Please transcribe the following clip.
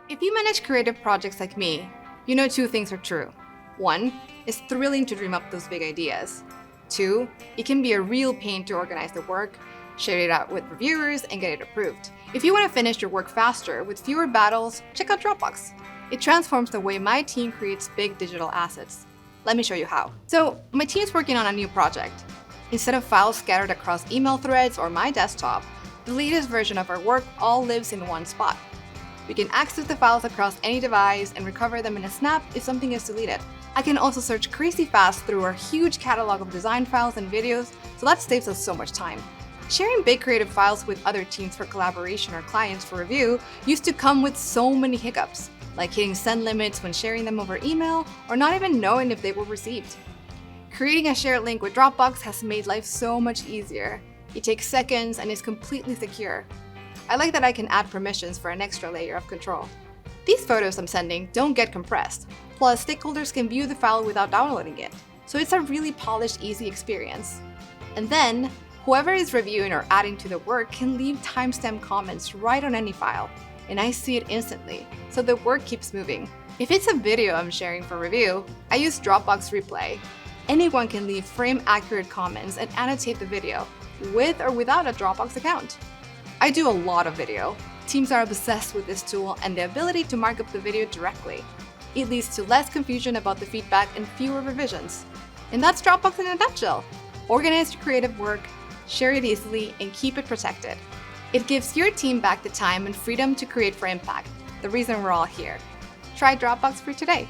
If you manage creative projects like me, you know two things are true. One, it's thrilling to dream up those big ideas. Two, it can be a real pain to organize the work, share it out with reviewers, and get it approved. If you want to finish your work faster with fewer battles, check out Dropbox. It transforms the way my team creates big digital assets. Let me show you how. So, my team's working on a new project. Instead of files scattered across email threads or my desktop, the latest version of our work all lives in one spot. We can access the files across any device and recover them in a snap if something is deleted. I can also search crazy fast through our huge catalog of design files and videos, so that saves us so much time. Sharing big creative files with other teams for collaboration or clients for review used to come with so many hiccups, like hitting send limits when sharing them over email or not even knowing if they were received. Creating a shared link with Dropbox has made life so much easier. It takes seconds and is completely secure. I like that I can add permissions for an extra layer of control. These photos I'm sending don't get compressed, plus stakeholders can view the file without downloading it, so it's a really polished, easy experience. And then, whoever is reviewing or adding to the work can leave timestamp comments right on any file, and I see it instantly, so the work keeps moving. If it's a video I'm sharing for review, I use Dropbox Replay. Anyone can leave frame-accurate comments and annotate the video, with or without a Dropbox account. I do a lot of video. Teams are obsessed with this tool and the ability to mark up the video directly. It leads to less confusion about the feedback and fewer revisions. And that's Dropbox in a nutshell. Organize your creative work, share it easily, and keep it protected. It gives your team back the time and freedom to create for impact, the reason we're all here. Try Dropbox for today.